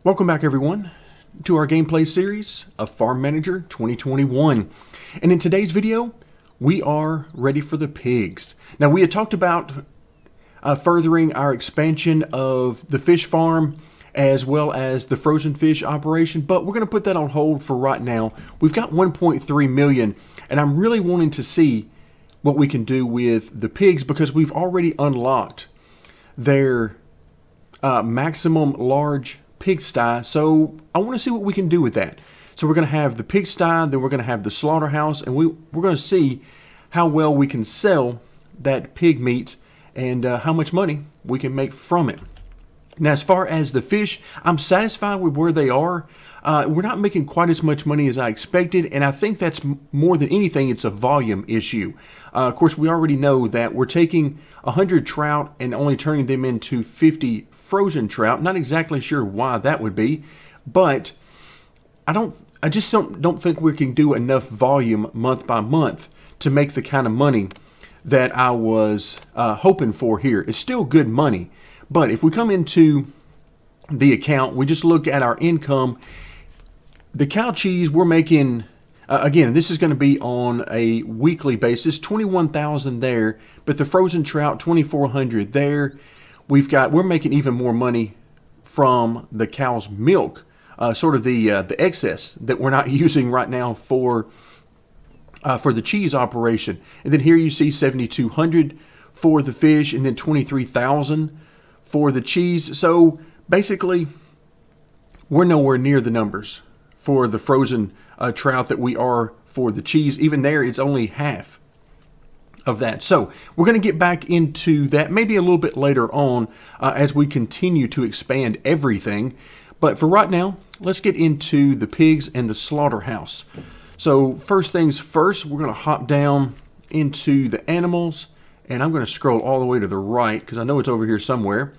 Welcome back everyone to our gameplay series of Farm Manager 2021. And in today's video, we are ready for the pigs. Now we had talked about furthering our expansion of the fish farm as well as the frozen fish operation, but we're going to put that on hold for right now. We've got 1.3 million and I'm really wanting to see what we can do with the pigs because we've already unlocked their maximum large pigsty, so I want to see what we can do with that. So we're going to have the pigsty, then we're going to have the slaughterhouse, and we're going to see how well we can sell that pig meat and how much money we can make from it. Now, as far as the fish, I'm satisfied with where they are. We're not making quite as much money as I expected, and I think that's more than anything, it's a volume issue. Of course, we already know that we're taking 100 trout and only turning them into 50 frozen trout. Not exactly sure why that would be, but I just don't think we can do enough volume month by month to make the kind of money that I was hoping for here. It's still good money, but if we come into the account, we just look at our income. The cow cheese we're making, again, this is going to be on a weekly basis, 21,000 there, but the frozen trout, 2,400 there. We're making even more money from the cow's milk, sort of the excess that we're not using right now for the cheese operation. And then here you see 7,200 for the fish, and then 23,000 for the cheese. So basically, we're nowhere near the numbers for the frozen trout that we are for the cheese. Even there, it's only half of that. So we're going to get back into that maybe a little bit later on as we continue to expand everything. But for right now, let's get into the pigs and the slaughterhouse. So first things first, we're going to hop down into the animals, and I'm going to scroll all the way to the right because I know it's over here somewhere.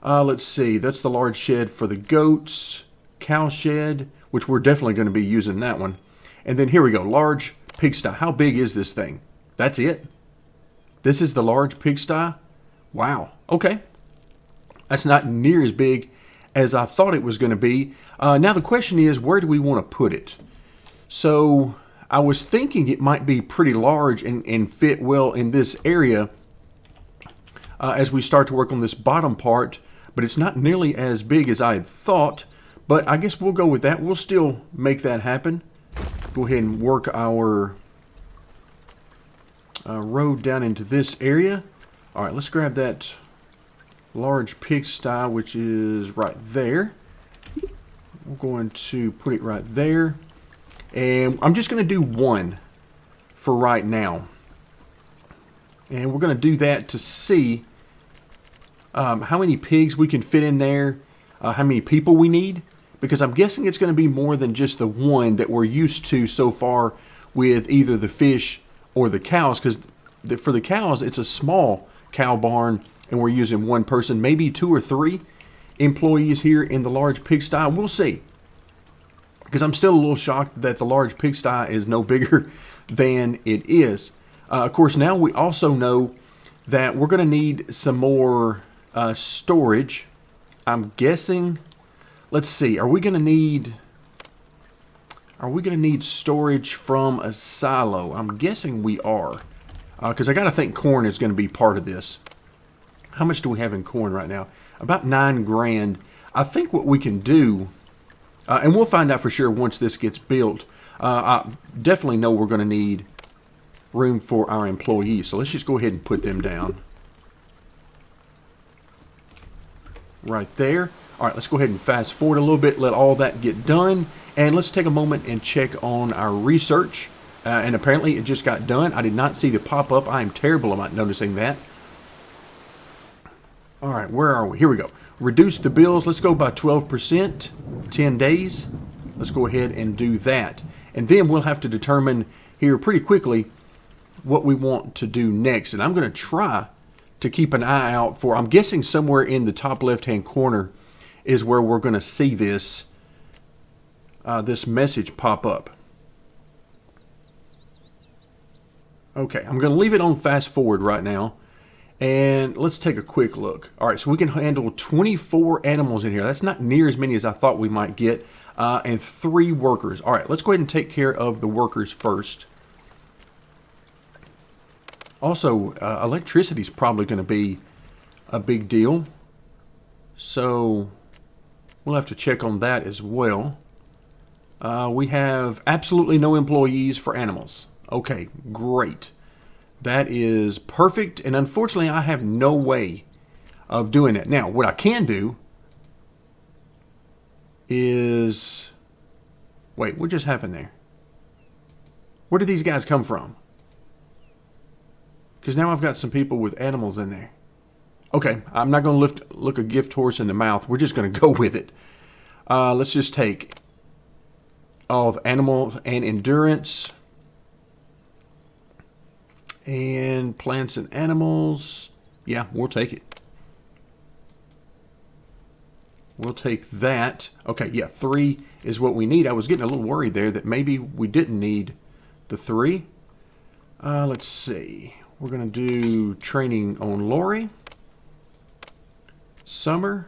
Let's see, that's the large shed for the goats, cow shed, which we're definitely going to be using that one. And then here we go, large pigsty. How big is this thing? That's it? This is the large pigsty? Wow, okay. That's not near as big as I thought it was going to be. Now the question is, where do we want to put it? So I was thinking it might be pretty large and fit well in this area as we start to work on this bottom part, but it's not nearly as big as I had thought, but I guess we'll go with that. We'll still make that happen. Go ahead and work our road down into this area. All right, let's grab that large pigsty, which is right there. We're going to put it right there. And I'm just going to do one for right now. And we're going to do that to see how many pigs we can fit in there, how many people we need. Because I'm guessing it's going to be more than just the one that we're used to so far with either the fish or the cows. Because for the cows, it's a small cow barn and we're using one person, maybe 2 or 3 employees here in the large pigsty. We'll see. Because I'm still a little shocked that the large pigsty is no bigger than it is. Of course, now we also know that we're going to need some more storage. I'm guessing, let's see, are we going to need storage from a silo? I'm guessing we are. Because I got to think corn is going to be part of this. How much do we have in corn right now? About 9 grand. I think what we can do, and we'll find out for sure once this gets built. I definitely know we're going to need room for our employees. So let's just go ahead and put them down. Right there. All right, let's go ahead and fast forward a little bit, let all that get done. And let's take a moment and check on our research. And apparently it just got done. I did not see the pop-up. I am terrible about noticing that. All right, where are we? Here we go. Reduce the bills. Let's go by 12%, 10 days. Let's go ahead and do that. And then we'll have to determine here pretty quickly what we want to do next. And I'm going to try to keep an eye out for, I'm guessing somewhere in the top left-hand corner is where we're going to see this, this message pop up. Okay, I'm going to leave it on fast forward right now. And let's take a quick look. All right, so we can handle 24 animals in here. That's not near as many as I thought we might get. And 3 workers. All right, let's go ahead and take care of the workers first. Also, electricity is probably going to be a big deal. So we'll have to check on that as well. We have absolutely no employees for animals. Okay, great. That is perfect, and unfortunately I have no way of doing that. Now, what I can do is... Wait, what just happened there? Where did these guys come from? Because now I've got some people with animals in there. Okay, I'm not going to look a gift horse in the mouth. We're just going to go with it. Let's just take all the animals and endurance. And plants and animals. Yeah, we'll take it. We'll take that. Okay, yeah, 3 is what we need. I was getting a little worried there that maybe we didn't need the 3. Let's see. We're going to do training on Lori. Summer.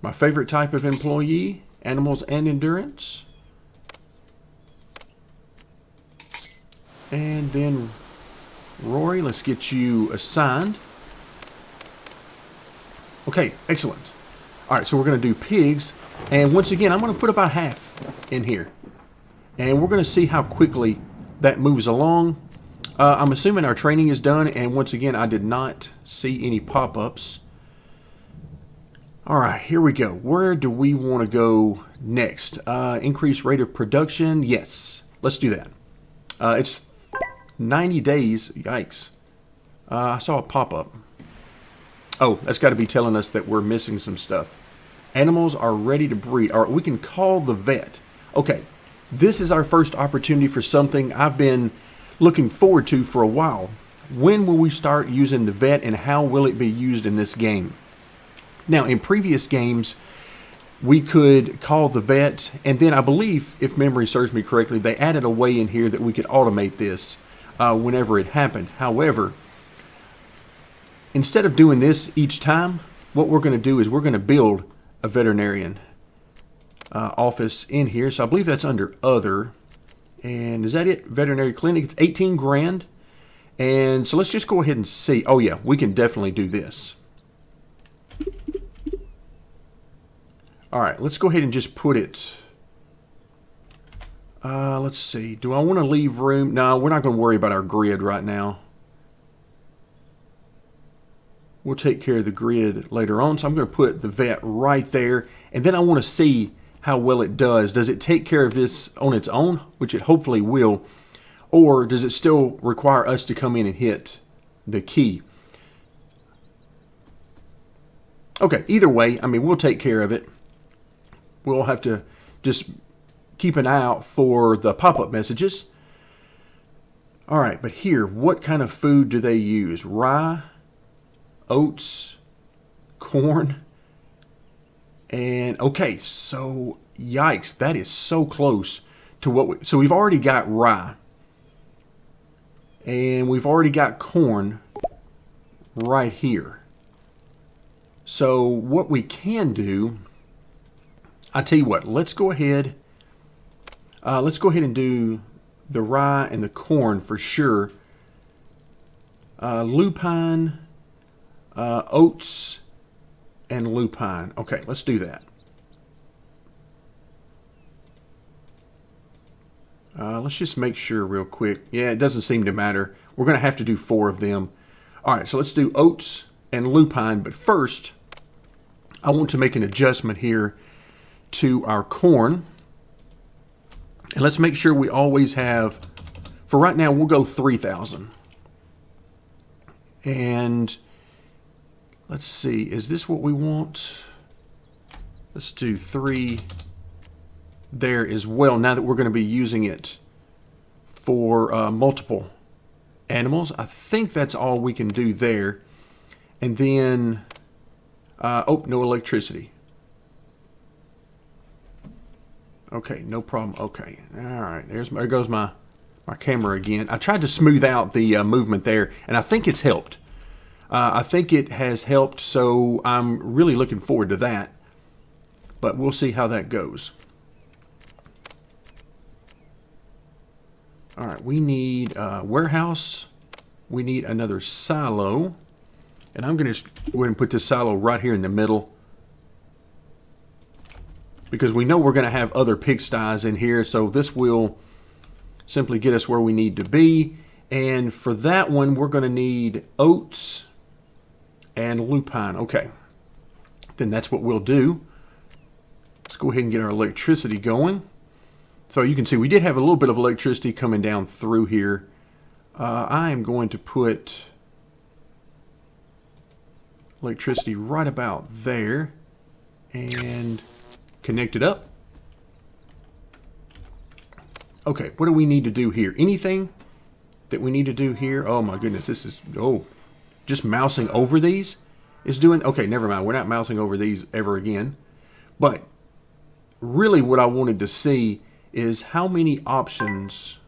My favorite type of employee. Animals and endurance. And then Rory, let's get you assigned. Okay, excellent. All right, so we're going to do pigs. And once again, I'm going to put about half in here. And we're going to see how quickly that moves along. I'm assuming our training is done. And once again, I did not see any pop-ups. All right, here we go. Where do we want to go next? Increase rate of production. Yes, let's do that. It's 90 days. Yikes. I saw a pop-up. Oh, that's got to be telling us that we're missing some stuff. Animals are ready to breed. All right, we can call the vet. Okay, this is our first opportunity for something I've been looking forward to for a while. When will we start using the vet, and how will it be used in this game? Now, in previous games, we could call the vet, and then I believe, if memory serves me correctly, they added a way in here that we could automate this whenever it happened. However, instead of doing this each time, what we're going to do is we're going to build a veterinarian office in here. So I believe that's under other. And is that it? Veterinary clinic. It's 18 grand. And so let's just go ahead and see. Oh yeah, we can definitely do this. All right, let's go ahead and just put it. Let's see. Do I want to leave room? No, we're not going to worry about our grid right now. We'll take care of the grid later on. So I'm going to put the vet right there. And then I want to see how well it does. Does it take care of this on its own, which it hopefully will? Or does it still require us to come in and hit the key? Okay, either way, I mean, we'll take care of it. We'll have to just keep an eye out for the pop-up messages. All right, but here, what kind of food do they use? Rye, oats, corn, and okay, so yikes, that is so close to what so we've already got rye, and we've already got corn right here. So what we can do, I tell you what, let's go ahead and do the rye and the corn for sure. Lupine, oats, and lupine. Okay, let's do that. Let's just make sure real quick. Yeah, it doesn't seem to matter. We're going to have to do 4 of them. All right, so let's do oats and lupine. But first, I want to make an adjustment here to our corn. And let's make sure we always have, for right now, we'll go 3,000. And let's see, is this what we want? Let's do 3 there as well, now that we're going to be using it for multiple animals. I think that's all we can do there. And then, oh, no electricity. Okay, no problem. Okay, all right, there goes my camera again. I tried to smooth out the movement there, and I think it's helped. I think it has helped, so I'm really looking forward to that. But we'll see how that goes. All right, we need a warehouse. We need another silo. And I'm going to go ahead and put this silo right here in the middle, because we know we're going to have other pigsties in here, so this will simply get us where we need to be. And for that one, we're going to need oats and lupine. Okay, then that's what we'll do. Let's go ahead and get our electricity going. So you can see we did have a little bit of electricity coming down through here. I am going to put electricity right about there and connect it up. Okay, what do we need to do here? Anything that we need to do here? Oh my goodness, this is, just mousing over these is doing, okay, never mind. We're not mousing over these ever again. But really what I wanted to see is how many options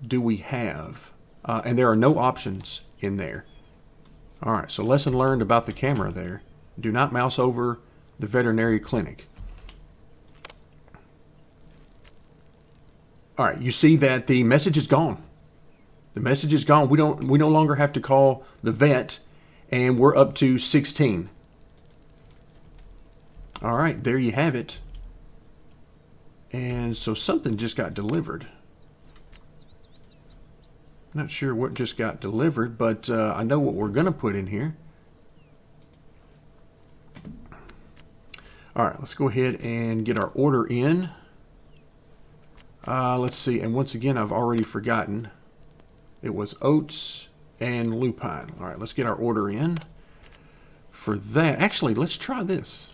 do we have? And there are no options in there. All right, so lesson learned about the camera there. Do not mouse over the veterinary clinic. All right, you see that the message is gone. The message is gone. We no longer have to call the vet, and we're up to 16. All right, there you have it. And so something just got delivered. Not sure what just got delivered, but I know what we're going to put in here. All right, let's go ahead and get our order in. Let's see, and once again, I've already forgotten. It was oats and lupine. All right, let's get our order in. For that, actually, let's try this.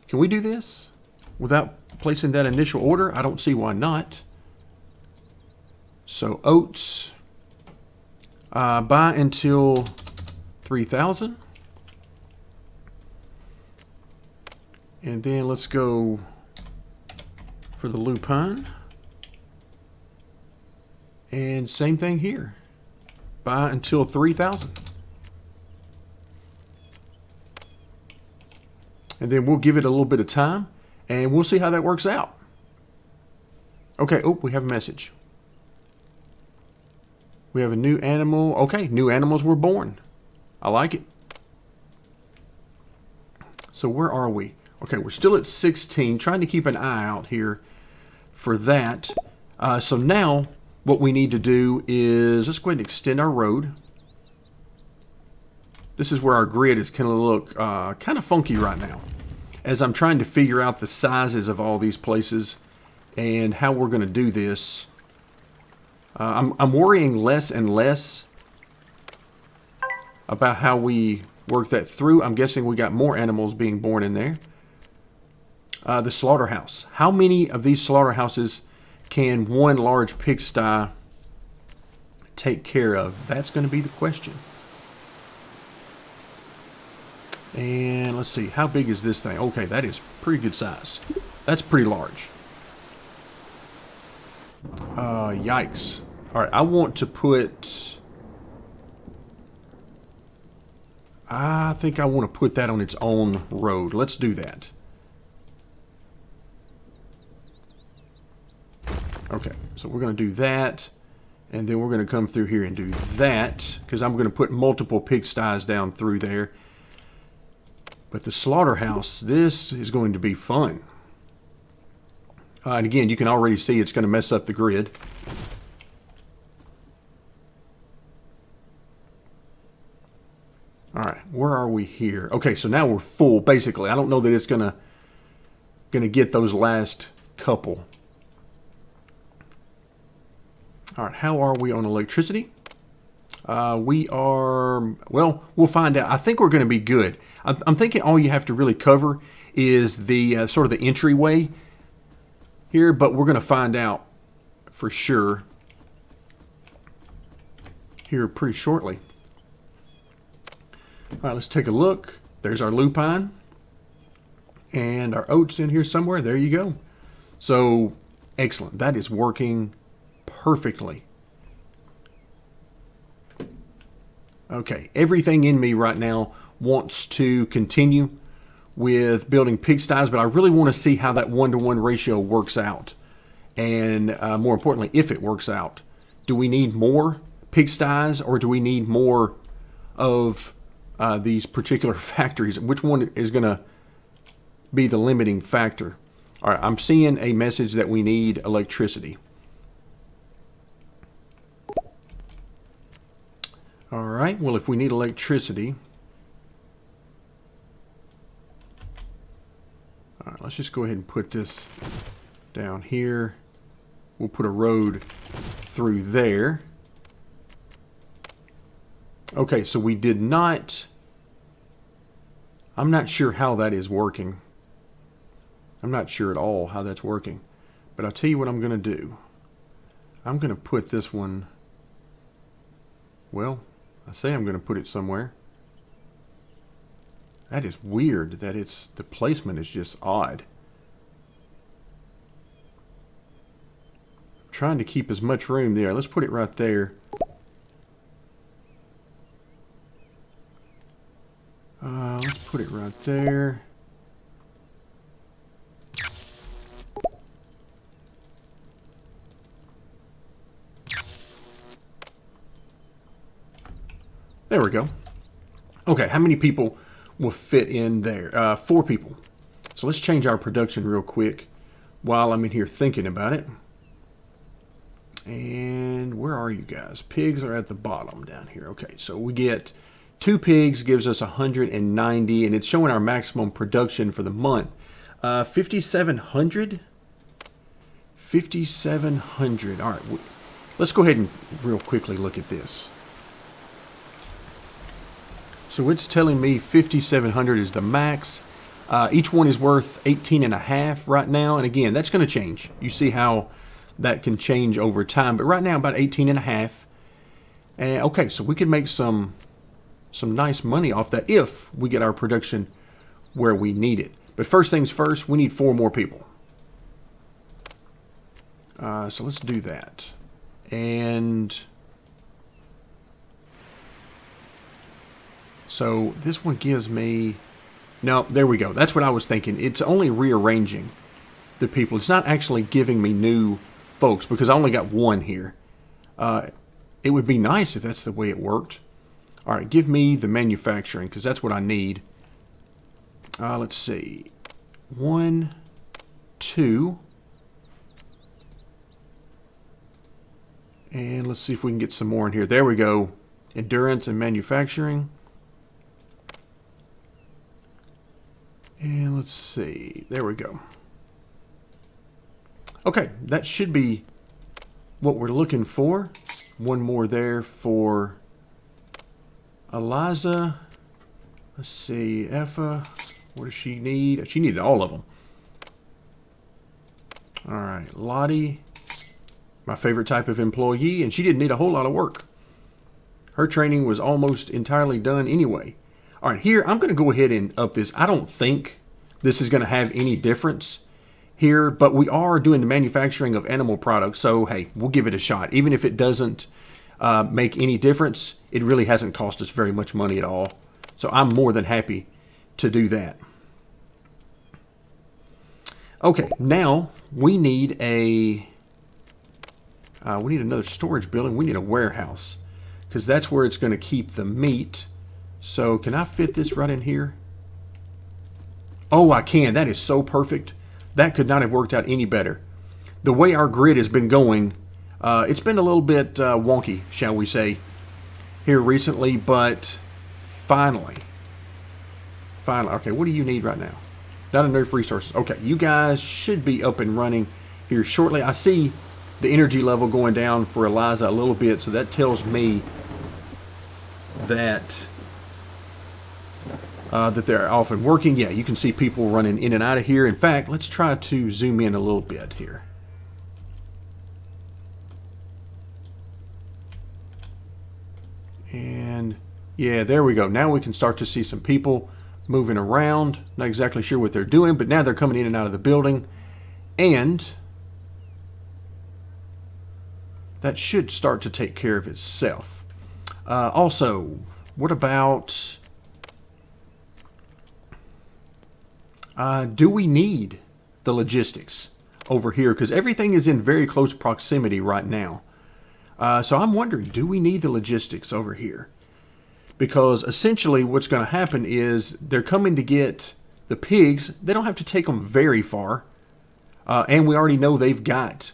Can we do this without placing that initial order? I don't see why not. So oats, buy until 3,000. And then let's go for the lupine. And same thing here. Buy until 3,000. And then we'll give it a little bit of time and we'll see how that works out. Okay, oh, we have a message. We have a new animal. Okay, new animals were born. I like it. So where are we? Okay, we're still at 16, trying to keep an eye out here for that. So now what we need to do is, let's go ahead and extend our road. This is where our grid is going to look kind of funky right now, as I'm trying to figure out the sizes of all these places and how we're going to do this. I'm worrying less and less about how we work that through. I'm guessing we got more animals being born in there. The slaughterhouse. How many of these slaughterhouses can one large pigsty take care of? That's going to be the question. And let's see, how big is this thing? Okay, that is pretty good size. That's pretty large. Yikes. All right, I want to put... I think I want to put that on its own road. Let's do that. Okay, so we're going to do that. And then we're going to come through here and do that, because I'm going to put multiple pigsties down through there. But the slaughterhouse, this is going to be fun. And again, you can already see it's going to mess up the grid. All right, where are we here? Okay, so now we're full, basically. I don't know that it's gonna get those last couple. All right, how are we on electricity? We are, well, we'll find out. I think we're going to be good. I'm thinking all you have to really cover is the sort of the entryway here, but we're going to find out for sure here pretty shortly. All right, let's take a look. There's our lupine and our oats in here somewhere. There you go. So excellent. That is working perfectly. Okay, everything in me right now wants to continue with building pigsties, but I really want to see how that 1-to-1 ratio works out. And more importantly, if it works out. Do we need more pigsties, or do we need more of these particular factories? Which one is going to be the limiting factor? All right, I'm seeing a message that we need electricity. All right, well, if we need electricity, all right, let's just go ahead and put this down here. We'll put a road through there. Okay, so we did not, I'm not sure how that is working. I'm not sure at all how that's working. But I'll tell you what I'm going to do. I'm going to put this one, well, I say I'm going to put it somewhere. That is weird that the placement is just odd. I'm trying to keep as much room there. Let's put it right there. Let's put it right there. There we go. Okay, how many people will fit in there? 4 people. So let's change our production real quick while I'm in here thinking about it. And where are you guys? Pigs are at the bottom down here. Okay, so we get 2 pigs gives us 190, and it's showing our maximum production for the month. 5,700? 5,700. All right, let's go ahead and real quickly look at this. So it's telling me 5,700 is the max. Each one is worth 18.5 right now. And again, that's going to change. You see how that can change over time. But right now, about 18.5. And okay, so we can make some nice money off that if we get our production where we need it. But first things first, we need 4 more people. So let's do that. And so this one gives me, no, there we go. That's what I was thinking. It's only rearranging the people. It's not actually giving me new folks because I only got 1 here. It would be nice if that's the way it worked. All right, give me the manufacturing because that's what I need. Let's see. 1, 2. And let's see if we can get some more in here. There we go. Endurance and manufacturing. And let's see. There we go. Okay, that should be what we're looking for. 1 more there for Eliza. Let's see. Effa. What does she need? She needed all of them. All right. Lottie. My favorite type of employee. And she didn't need a whole lot of work. Her training was almost entirely done anyway. All right, here, I'm going to go ahead and up this. I don't think this is going to have any difference here, but we are doing the manufacturing of animal products, so hey, we'll give it a shot. Even if it doesn't make any difference, it really hasn't cost us very much money at all. So I'm more than happy to do that. Okay, now we need another storage building. We need a warehouse because that's where it's going to keep the meat. So can I fit this right in here? Oh, I can. That is so perfect. That could not have worked out any better. The way our grid has been going, it's been a little bit wonky, shall we say, here recently, but finally. Okay, what do you need right now? Not enough resources. Okay, you guys should be up and running here shortly. I see the energy level going down for Eliza a little bit, so that tells me that that they're often working. Yeah, you can see people running in and out of here. In fact, let's try to zoom in a little bit here. And yeah, there we go. Now we can start to see some people moving around. Not exactly sure what they're doing, but now they're coming in and out of the building. And that should start to take care of itself. Also, What about... do we need the logistics over here? Because everything is in very close proximity right now. So I'm wondering, do we need the logistics over here? Because essentially what's going to happen is they're coming to get the pigs. They don't have to take them very far. And we already know they've got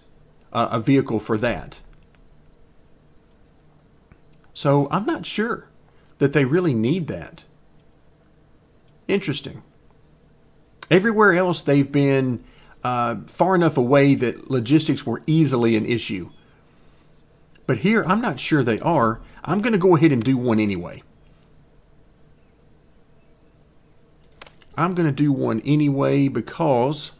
a vehicle for that. So I'm not sure that they really need that. Interesting. Everywhere else they've been far enough away that logistics were easily an issue. But here, I'm not sure they are. I'm going to go ahead and do one anyway. I'm going to do one anyway because...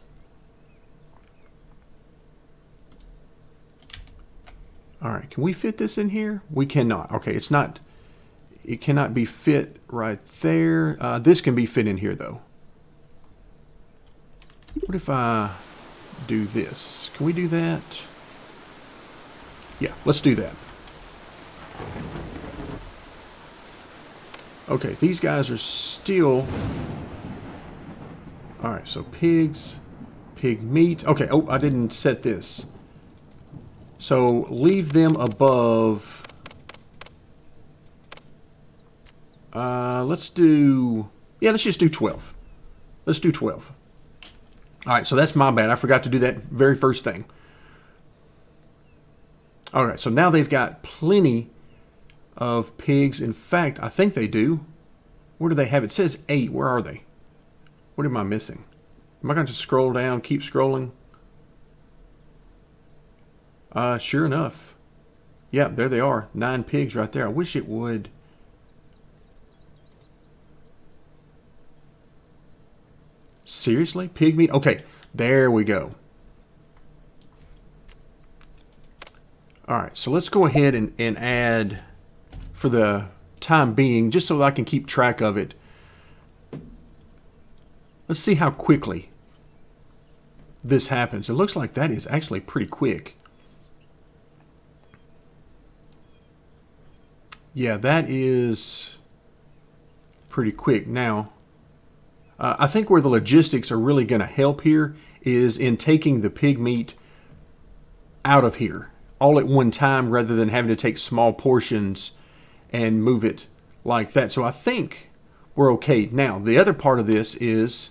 Alright, can we fit this in here? We cannot. Okay, it's not... It cannot be fit right there. This can be fit in here, though. What if I do this? Can we do that? Yeah, let's do that. Okay, these guys are still... Alright, so pigs, pig meat. Okay, oh, I didn't set this. So leave them above... let's do... Yeah, let's just do 12. Let's do 12. Alright, so that's my bad. I forgot to do that very first thing. Alright, so now they've got plenty of pigs. In fact, I think they do. Where do they have it? It says 8. Where are they? What am I missing? Am I going to scroll down, keep scrolling? Sure enough. Yeah, there they are. 9 pigs right there. I wish it would. Seriously? Pig meat? Okay, there we go. Alright, so let's go ahead and add, for the time being, just so that I can keep track of it. Let's see how quickly this happens. It looks like that is actually pretty quick. Yeah, that is pretty quick. Now, I think where the logistics are really going to help here is in taking the pig meat out of here all at one time rather than having to take small portions and move it like that. So I think we're okay. Now, the other part of this is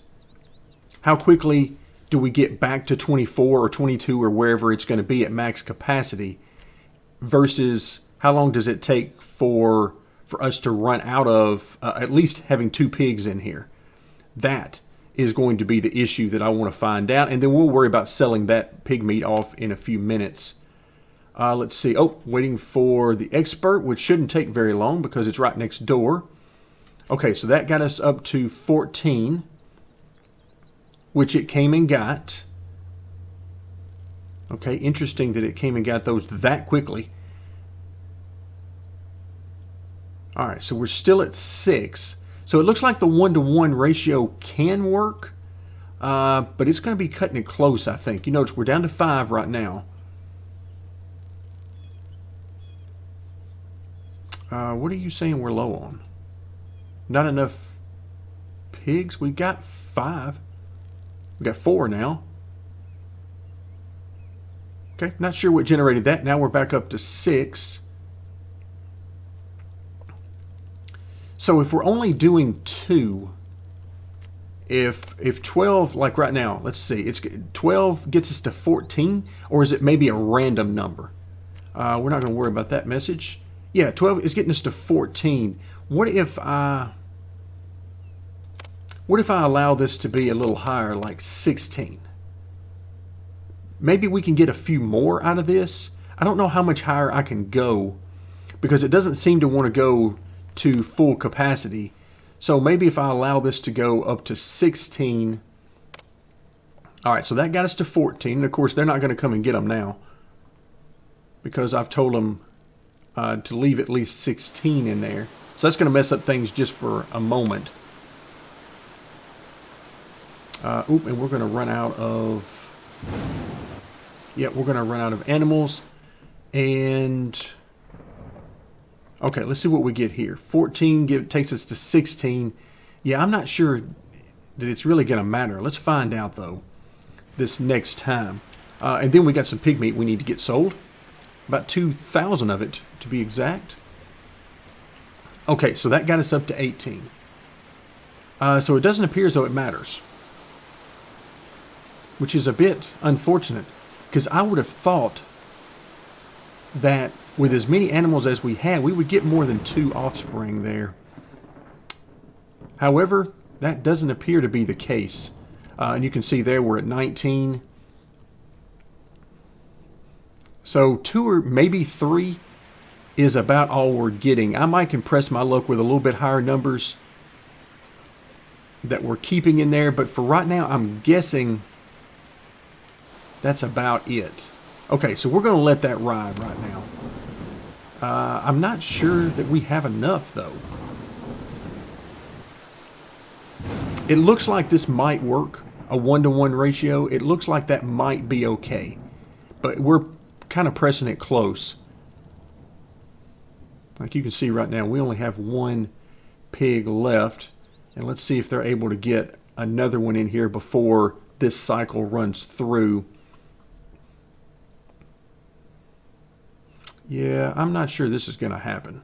how quickly do we get back to 24 or 22 or wherever it's going to be at max capacity versus how long does it take for us to run out of at least having 2 pigs in here. That is going to be the issue that I want to find out, and then we'll worry about selling that pig meat off in a few minutes. Let's see. Oh, waiting for the expert, which shouldn't take very long because it's right next door. Okay, so that got us up to 14, which it came and got. Okay, interesting that it came and got those that quickly. All right, so we're still at 6. So it looks like the 1-to-1 ratio can work, but it's going to be cutting it close, I think. You notice we're down to 5 right now. What are you saying we're low on? Not enough pigs? We got 5. We got 4 now. Okay, not sure what generated that. Now we're back up to 6. So if we're only doing 2, if 12, like right now, let's see, it's 12 gets us to 14, or is it maybe a random number? We're not going to worry about that message. Yeah, 12 is getting us to 14. What if I allow this to be a little higher, like 16? Maybe we can get a few more out of this. I don't know how much higher I can go because it doesn't seem to want to go to full capacity. So maybe if I allow this to go up to 16. All right, so that got us to 14. And of course, they're not going to come and get them now because I've told them to leave at least 16 in there. So that's going to mess up things just for a moment. And we're going to run out of... Yeah, we're going to run out of animals. And Okay, let's see what we get here. 14 takes us to 16. Yeah, I'm not sure that it's really going to matter. Let's find out, though, this next time. And then we got some pig meat we need to get sold. About 2,000 of it, to be exact. Okay, so that got us up to 18. So it doesn't appear as though it matters, which is a bit unfortunate, because I would have thought that with as many animals as we had, we would get more than 2 offspring there. However, that doesn't appear to be the case. And you can see there we're at 19. So 2 or maybe 3 is about all we're getting. I might compress my luck with a little bit higher numbers that we're keeping in there, but for right now, I'm guessing that's about it. Okay, so we're going to let that ride right now. I'm not sure that we have enough, though. It looks like this might work, a 1-to-1 ratio. It looks like that might be okay, but we're kind of pressing it close. Like you can see right now, we only have 1 pig left, and let's see if they're able to get another one in here before this cycle runs through. Yeah, I'm not sure this is going to happen.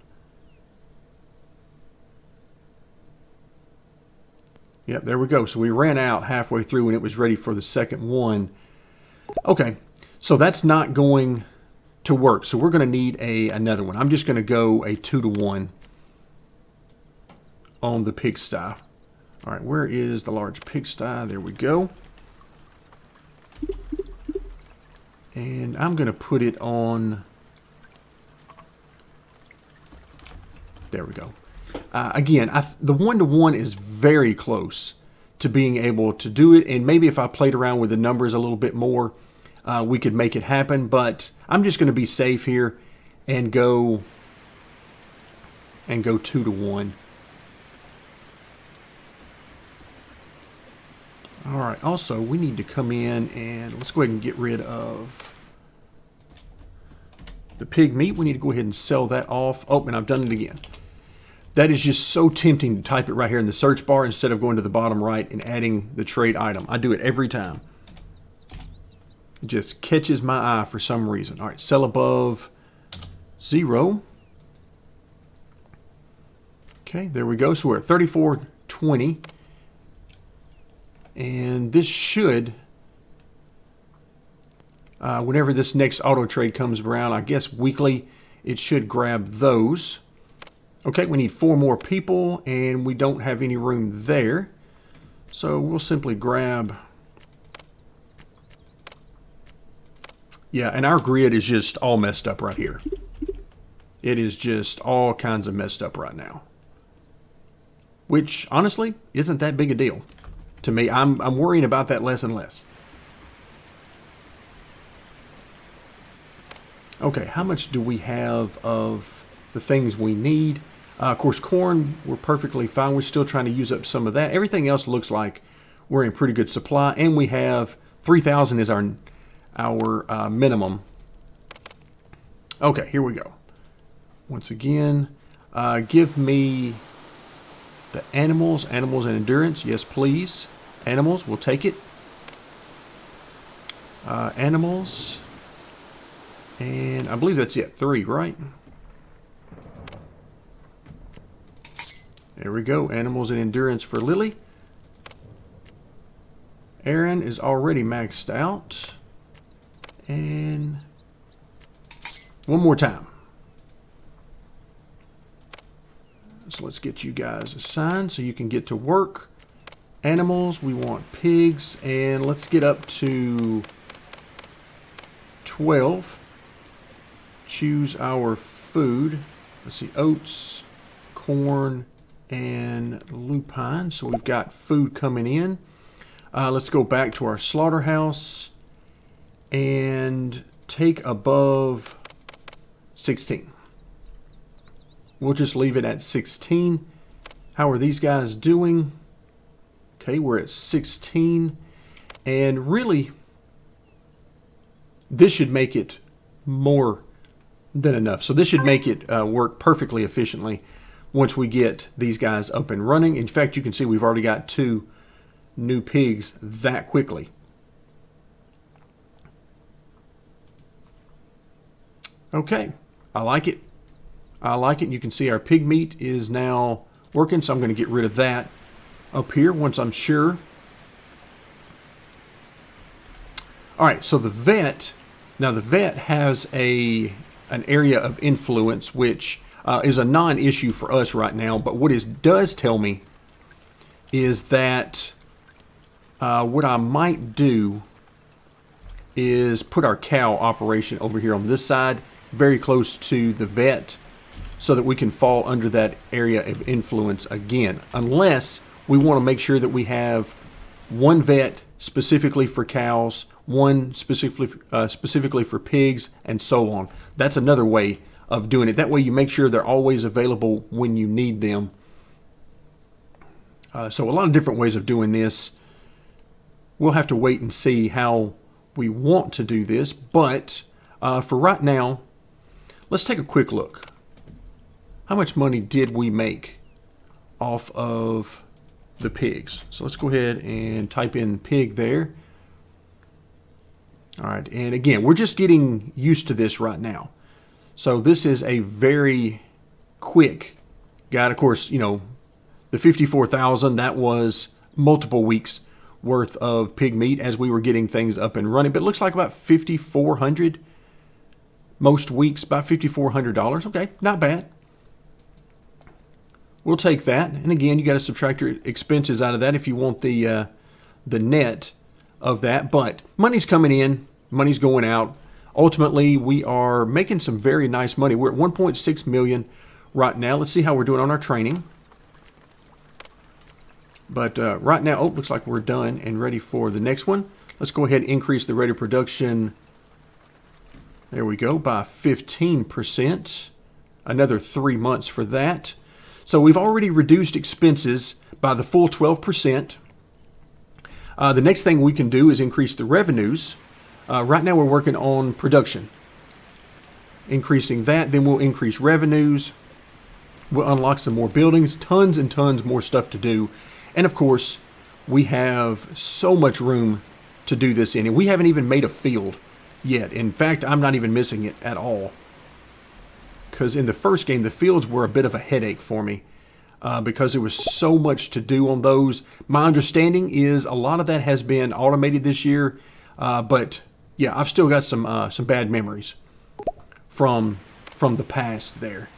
Yep, there we go. So we ran out halfway through and it was ready for the second one. Okay, so that's not going to work. So we're going to need another one. I'm just going to go a 2-to-1 on the pigsty. All right, where is the large pigsty? There we go. And I'm going to put it on... There we go. Again, the 1-to-1 is very close to being able to do it. And maybe if I played around with the numbers a little bit more, we could make it happen. But I'm just going to be safe here and go 2-to-1. All right. Also, we need to come in and let's go ahead and get rid of the pig meat. We need to go ahead and sell that off. Oh, and I've done it again. That is just so tempting to type it right here in the search bar instead of going to the bottom right and adding the trade item. I do it every time. It just catches my eye for some reason. All right, sell above 0. Okay, there we go. So we're at 34.20. And this should, whenever this next auto trade comes around, I guess weekly, it should grab those. Okay, we need 4 more people, and we don't have any room there. So we'll simply grab... Yeah, and our grid is just all messed up right here. It is just all kinds of messed up right now. Which, honestly, isn't that big a deal. To me, I'm worrying about that less and less. Okay, how much do we have of the things we need? Of course, corn, we're perfectly fine. We're still trying to use up some of that. Everything else looks like we're in pretty good supply. And we have 3,000 is our minimum. Okay, here we go. Once again, give me the animals. Animals and endurance. Yes, please. Animals, we'll take it. Animals. And I believe that's it. 3, right? There we go. Animals and endurance for Lily. Aaron is already maxed out. And one more time. So let's get you guys assigned so you can get to work. Animals, we want pigs. And let's get up to 12. Choose our food. Let's see, oats, corn, and lupine. So we've got food coming in. Let's go back to our slaughterhouse and take above 16. We'll just leave it at 16. How are these guys doing? Okay, we're at 16. And really, this should make it more than enough. So this should make it work perfectly efficiently once we get these guys up and running. In fact, you can see we've already got 2 new pigs that quickly. Okay, I like it. I like it. You can see our pig meat is now working, so I'm going to get rid of that up here once I'm sure. All right, so the vet has an area of influence, which is a non-issue for us right now. But what it does tell me is that what I might do is put our cow operation over here on this side, very close to the vet, so that we can fall under that area of influence again, unless we want to make sure that we have one vet specifically for cows, one specifically for pigs, and so on. That's another way of doing it. That way you make sure they're always available when you need them. So a lot of different ways of doing this. We'll have to wait and see how we want to do this, but for right now, let's take a quick look. How much money did we make off of the pigs? So let's go ahead and type in pig there. All right, and again, we're just getting used to this right now. So this is a very quick guide. Of course, you know, the 54,000, that was multiple weeks worth of pig meat as we were getting things up and running. But it looks like about 5,400 most weeks, about $5,400. Okay, not bad. We'll take that. And again, you got to subtract your expenses out of that if you want the net of that. But money's coming in, money's going out. Ultimately, we are making some very nice money. We're at 1.6 million right now. Let's see how we're doing on our training. But right now, looks like we're done and ready for the next one. Let's go ahead and increase the rate of production. There we go, by 15%. Another 3 months for that. So we've already reduced expenses by the full 12%. The next thing we can do is increase the revenues. Right now we're working on production. Increasing that, then we'll increase revenues. We'll unlock some more buildings, tons and tons more stuff to do. And of course, we have so much room to do this in. And we haven't even made a field yet. In fact, I'm not even missing it at all. Because in the first game, the fields were a bit of a headache for me. Because there was so much to do on those. My understanding is a lot of that has been automated this year. But yeah, I've still got some bad memories from the past there.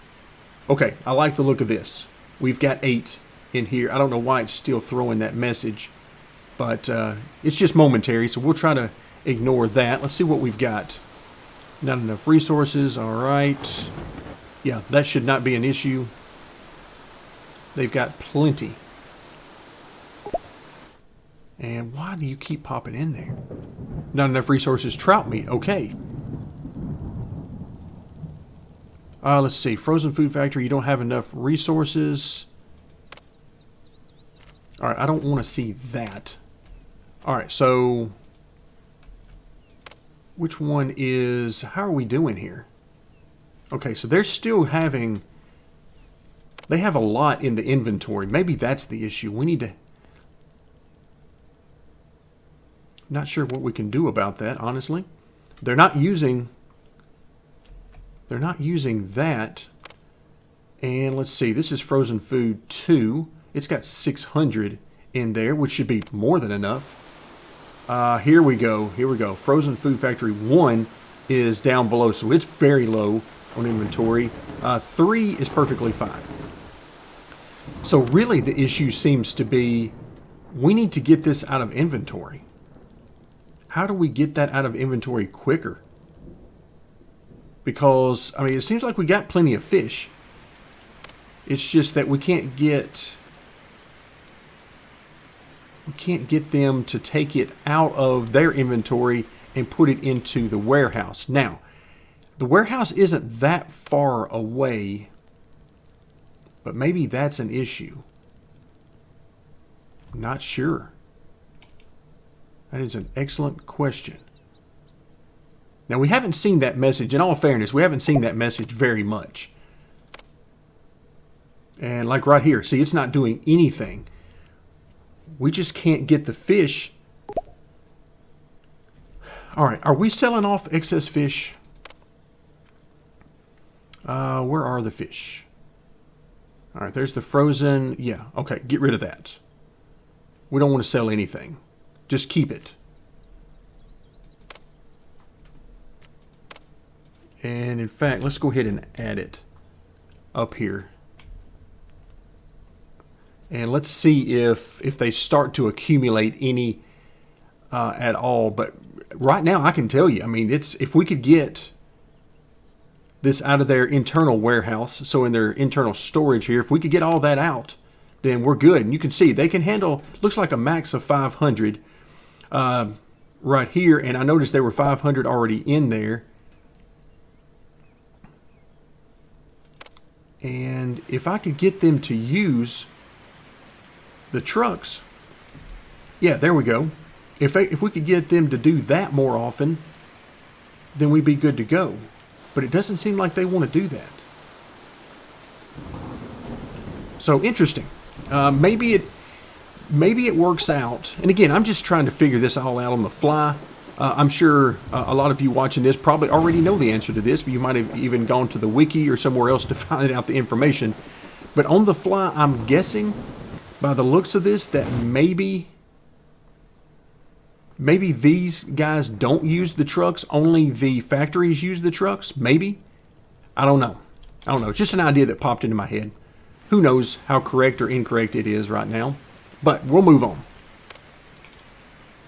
Okay, I like the look of this. We've got 8 in here. I don't know why it's still throwing that message, but it's just momentary, so we'll try to ignore that. Let's see what we've got. Not enough resources. All right. Yeah, that should not be an issue. They've got plenty. And why do you keep popping in there? Not enough resources. Trout meat. Okay. Let's see. Frozen food factory. You don't have enough resources. All right. I don't want to see that. All right. So which one is... How are we doing here? Okay. So they're still having... They have a lot in the inventory. Maybe that's the issue. We need to... Not sure what we can do about that, honestly. They're not using that. And let's see, this is frozen food 2. It's got 600 in there, which should be more than enough. Here we go. Frozen food factory 1 is down below, so it's very low on inventory. 3 is perfectly fine. So really the issue seems to be we need to get this out of inventory. How do we get that out of inventory quicker? Because, I mean, it seems like we got plenty of fish. It's just that we can't get them to take it out of their inventory and put it into the warehouse. Now, the warehouse isn't that far away, but maybe that's an issue. I'm not sure. That is an excellent question. Now, we haven't seen that message. In all fairness, we haven't seen that message very much. And like right here, see, it's not doing anything. We just can't get the fish. All right, are we selling off excess fish? Where are the fish? All right, there's the frozen. Yeah, okay, get rid of that. We don't want to sell anything. Just keep it. And in fact, let's go ahead and add it up here. And let's see if they start to accumulate any at all. But right now, I can tell you, I mean, if we could get this out of their internal warehouse, so in their internal storage here, if we could get all that out, then we're good. And you can see they can handle, looks like a max of 500 right here. And I noticed there were 500 already in there. And if I could get them to use the trucks, yeah, there we go. If we could get them to do that more often, then we'd be good to go. But it doesn't seem like they want to do that. So interesting. Maybe it works out. And again, I'm just trying to figure this all out on the fly. I'm sure a lot of you watching this probably already know the answer to this, but you might have even gone to the wiki or somewhere else to find out the information. But on the fly, I'm guessing by the looks of this that maybe these guys don't use the trucks, only the factories use the trucks. Maybe. I don't know. It's just an idea that popped into my head. Who knows how correct or incorrect it is right now. But we'll move on.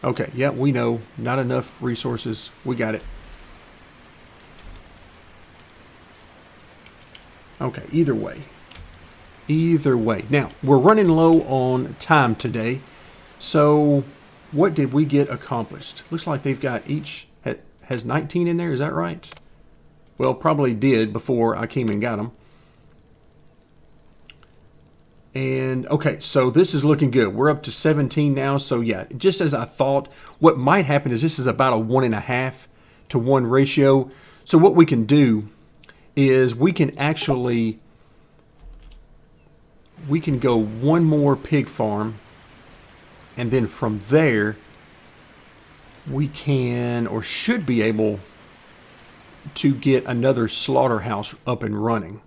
Okay, yeah, we know. Not enough resources. We got it. Okay, either way. Now, we're running low on time today. So, what did we get accomplished? Looks like they've got each has 19 in there. Is that right? Well, probably did before I came and got them. And, okay, so this is looking good. We're up to 17 now. So, yeah, just as I thought, what might happen is this is about a 1.5 to 1 ratio. So what we can do is we can go one more pig farm. And then from there, we can or should be able to get another slaughterhouse up and running.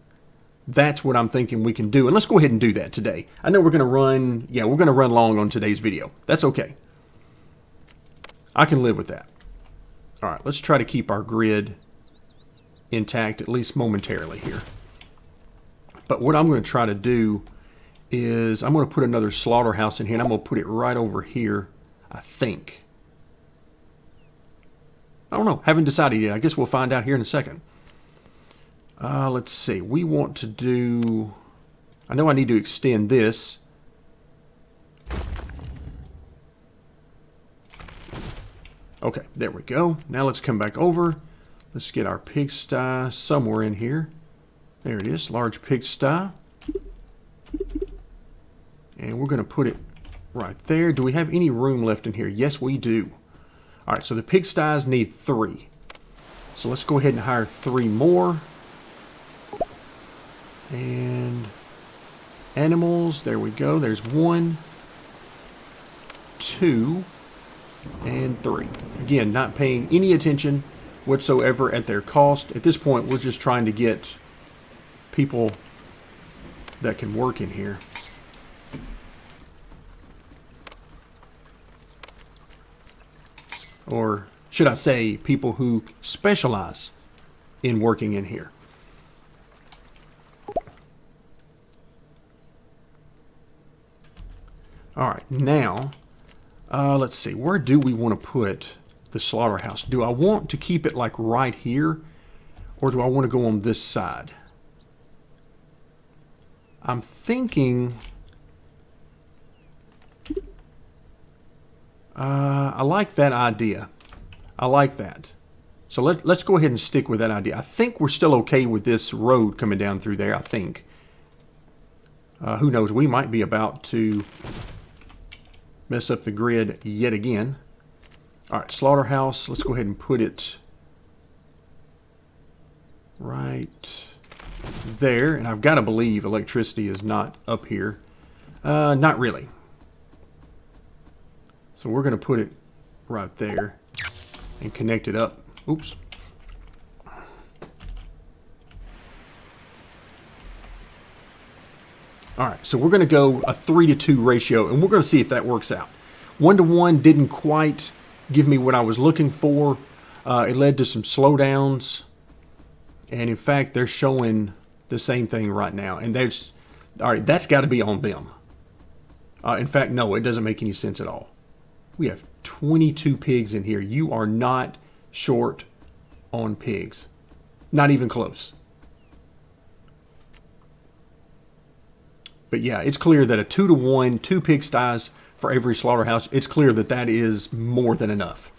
That's what I'm thinking we can do. And let's go ahead and do that today. I know we're going to run long on today's video. That's okay. I can live with that. All right, let's try to keep our grid intact, at least momentarily here. But what I'm going to try to do is I'm going to put another slaughterhouse in here, and I'm going to put it right over here, I think. I don't know. Haven't decided yet. I guess we'll find out here in a second. Let's see. We want to do... I know I need to extend this. Okay, there we go. Now let's come back over. Let's get our pigsty somewhere in here. There it is, large pigsty. And we're going to put it right there. Do we have any room left in here? Yes, we do. All right, so the pigsties need 3. So let's go ahead and hire 3 more. And animals, there we go. There's 1, 2, and 3. Again, not paying any attention whatsoever at their cost. At this point, we're just trying to get people that can work in here. Or should I say, people who specialize in working in here. All right, now, let's see. Where do we want to put the slaughterhouse? Do I want to keep it like right here? Or do I want to go on this side? I'm thinking... I like that idea. I like that. So let's go ahead and stick with that idea. I think we're still okay with this road coming down through there, I think. Who knows? We might be about to mess up the grid yet again. All right, slaughterhouse. Let's go ahead and put it right there. And I've got to believe electricity is not up here. Not really. So we're going to put it right there and connect it up. Oops. All right, so we're going to go a 3-to-2 ratio, and we're going to see if that works out. 1-to-1 didn't quite give me what I was looking for. It led to some slowdowns, and in fact, they're showing the same thing right now. And there's, all right, that's got to be on them. In fact, no, it doesn't make any sense at all. We have 22 pigs in here. You are not short on pigs. Not even close. But yeah, it's clear that a 2-to-1, 2 pigsties for every slaughterhouse, it's clear that that is more than enough.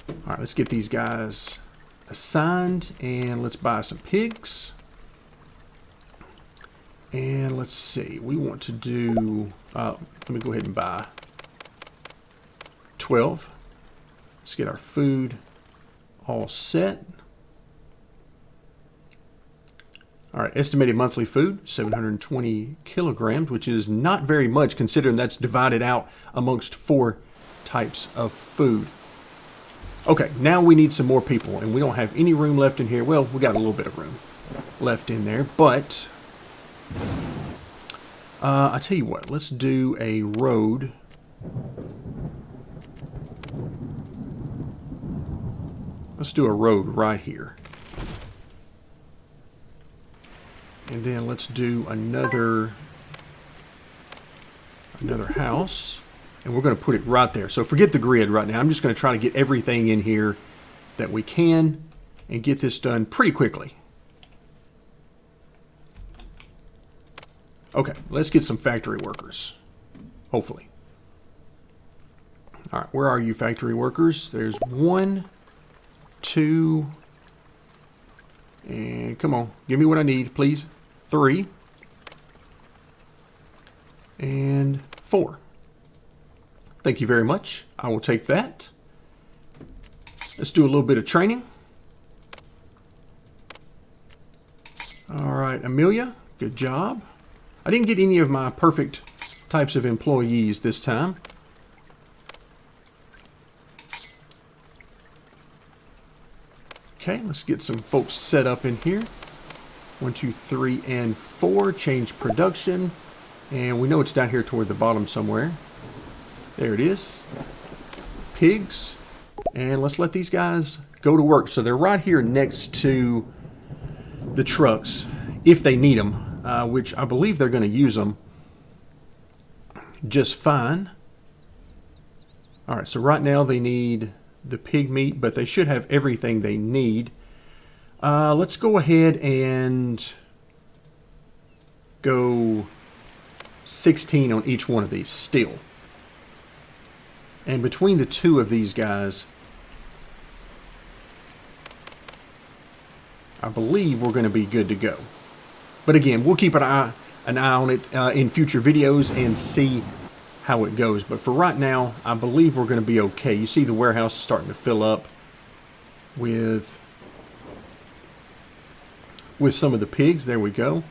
All right, let's get these guys assigned, and let's buy some pigs. And let's see, we want to do, let me go ahead and buy 12. Let's get our food all set. All right, estimated monthly food, 720 kilograms, which is not very much considering that's divided out amongst 4 types of food. Okay, now we need some more people, and we don't have any room left in here. Well, we got a little bit of room left in there, but I tell you what, let's do a road. Let's do a road right here. And then let's do another house. And we're going to put it right there. So forget the grid right now. I'm just going to try to get everything in here that we can and get this done pretty quickly. Okay, let's get some factory workers. Hopefully. All right, where are you, factory workers? There's 1, 2, and come on, give me what I need, please. 3 and 4. Thank you very much. I will take that. Let's do a little bit of training. All right, Amelia, good job. I didn't get any of my perfect types of employees this time. Okay, let's get some folks set up in here. 1, 2, 3, and 4. Change production. And we know it's down here toward the bottom somewhere. There it is. Pigs. And let's let these guys go to work. So they're right here next to the trucks, if they need them, which I believe they're going to use them just fine. All right, so right now they need the pig meat, but they should have everything they need. Let's go ahead and go 16 on each one of these still. And between the 2 of these guys, I believe we're going to be good to go. But again, we'll keep an eye on it in future videos and see how it goes. But for right now, I believe we're going to be okay. You see the warehouse is starting to fill up with some of the pigs. There we go.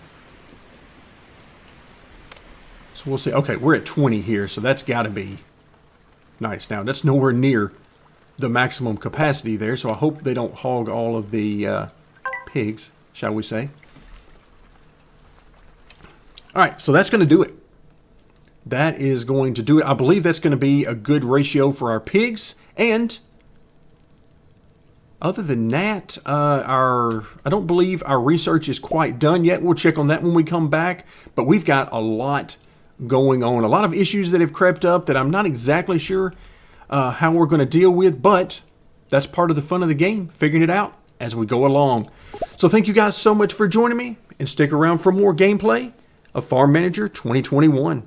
So we'll see. Okay, we're at 20 here, so that's got to be nice. Now, that's nowhere near the maximum capacity there, so I hope they don't hog all of the pigs, shall we say. All right, so that's going to do it. That is going to do it. I believe that's going to be a good ratio for our pigs. And other than that, I don't believe our research is quite done yet. We'll check on that when we come back. But we've got a lot going on. A lot of issues that have crept up that I'm not exactly sure how we're going to deal with. But that's part of the fun of the game, figuring it out as we go along. So thank you guys so much for joining me. And stick around for more gameplay of Farm Manager 2021.